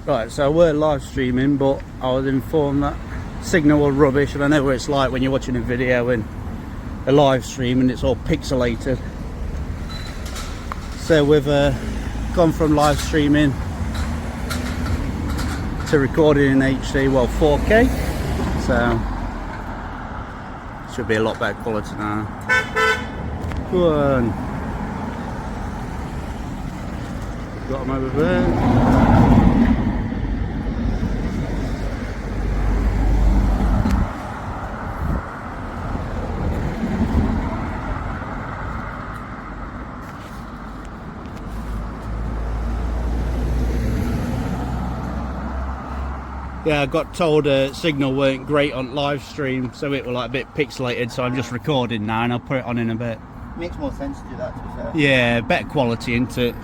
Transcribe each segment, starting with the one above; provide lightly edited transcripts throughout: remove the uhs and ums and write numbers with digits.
Right, so we're live streaming, but I was informed that signal was rubbish, and I know what it's like when you're watching a video and a live stream and it's all pixelated. So we've gone from live streaming to recording in HD, well 4K, so should be a lot better quality now. Go on. Got them over there. Yeah, I got told signal weren't great on live stream, so it was like a bit pixelated, so I'm just recording now and I'll put it on in a bit. Makes more sense to do that, to be fair. Yeah, better quality into it.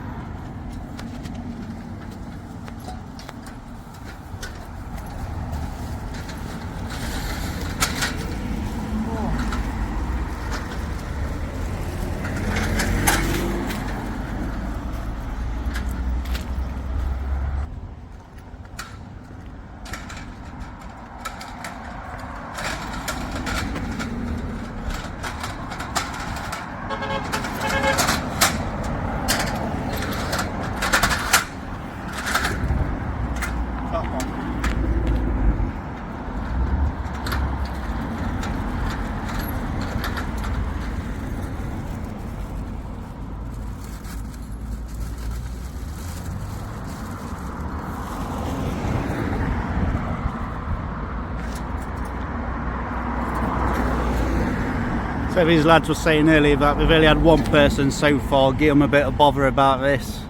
So these lads were saying earlier that we've only had one person so far give them a bit of bother about this.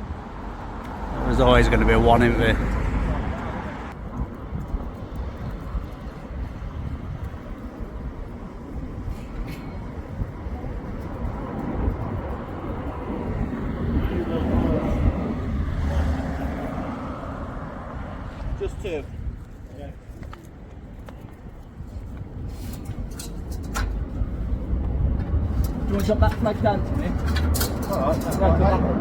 There's always going to be one, isn't there? Just two. Do you want to drop that flag down to me? Alright, that's rolled over.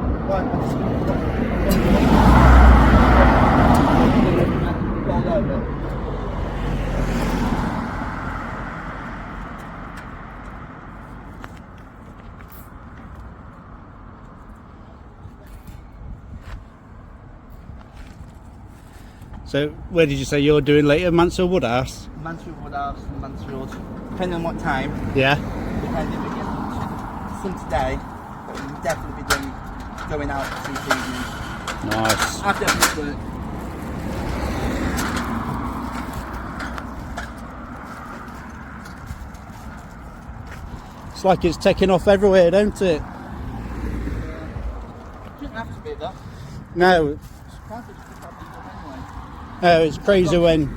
So where did you say you're doing later? Mansfield Woodhouse? Mansfield Woodhouse and Mansfield. Depending on what time. Yeah. Depending if we get some today, but we'll definitely be going out this evening. Nice. After this work. It's like it's taking off everywhere, don't it? Shouldn't have to be though. No. Oh, it's crazy when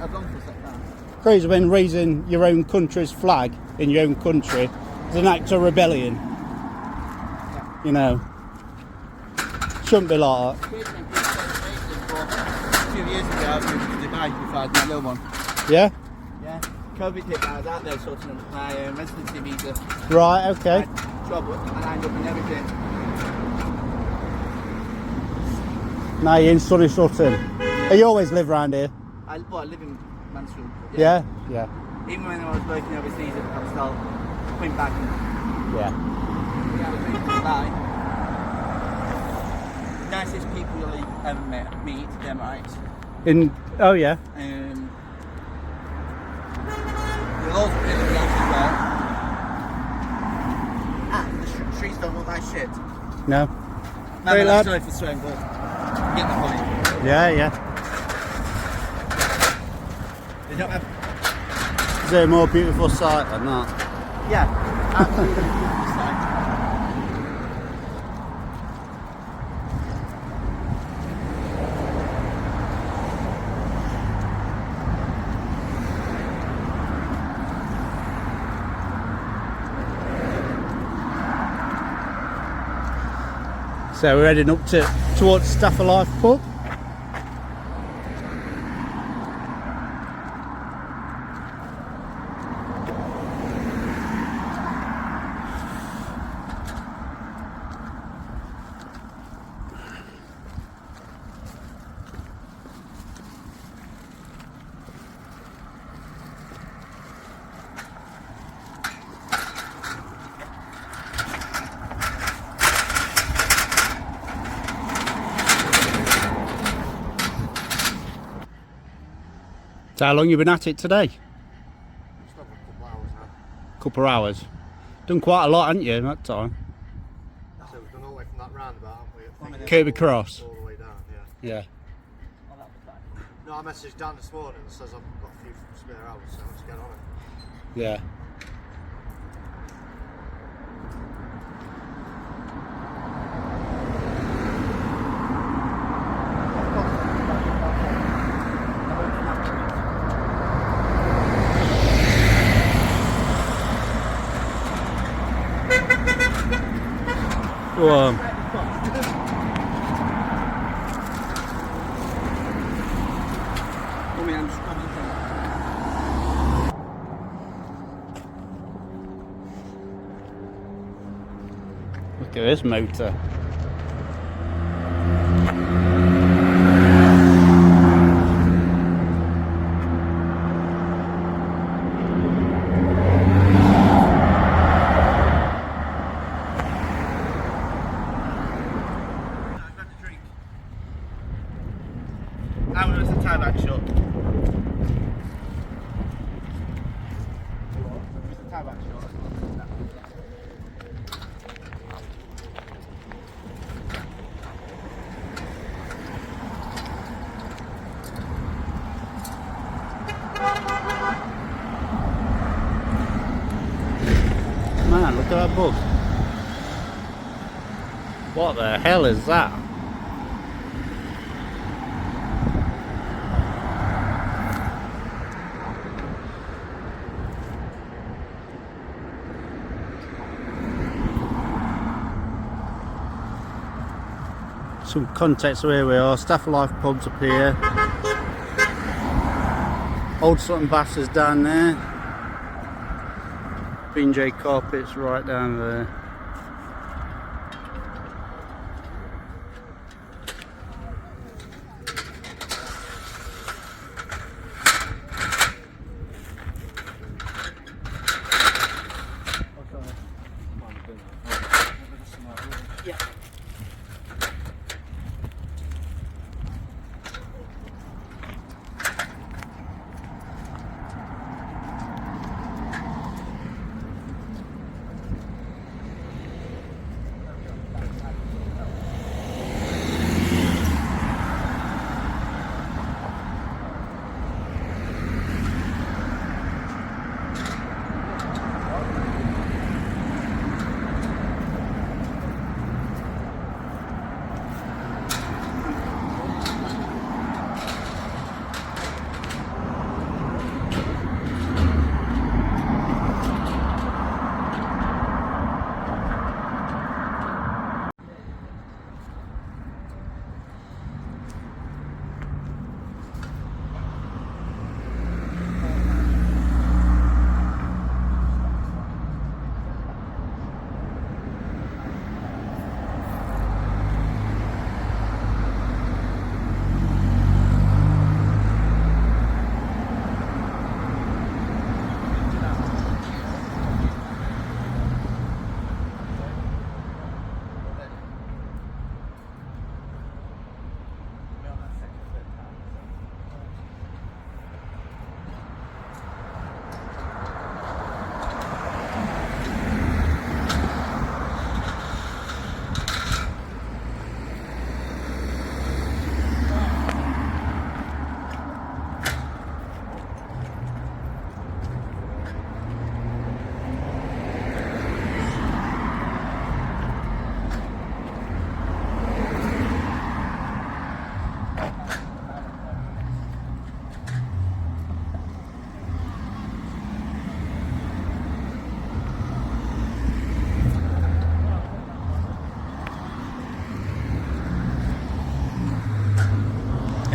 raising your own country's flag in your own country is an act of rebellion. Yeah. You know, shouldn't be like that. A few years ago, I was moving to Dubai before I had my little one. Yeah? Yeah. COVID hit, I was out there sorting my residency visa. Right, okay. I had trouble and I ended up in everything. Now you're in sunny Sutton. You always live around here? I live in Mansfield. Yeah? Yeah. Even when I was working overseas, I was still coming back and Yeah. I was moving to Dubai. Nicest people you'll ever meet, them right. Oh yeah. You'll also be able to as well. And the streets don't look like shit. No. Maybe Hey, that's lad. sorry for swearing, but you get the point. Yeah, yeah. They don't have... Is there a more beautiful sight than that? Yeah, absolutely beautiful sight. So we're heading up towards Stafford Life pub. So how long you been at it today? Just over a couple of hours now. Couple of hours. Done quite a lot, haven't you, in that time? So we've done all the way from that roundabout, haven't we? Kirby Cross. All the way down, yeah. Yeah. Oh, that was that. No, I messaged Dan this morning and says I've got a few spare hours, so let's get on it. Yeah. Go on. Look at this motor. How was the tie back shut? Was the tie back shut? Man, look at that bug. What the hell is that? Some context where we are. Staff Life pubs up here. Old Sutton Bastards down there. B&J Carpets right down there. Yeah.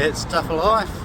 It's Staff Life.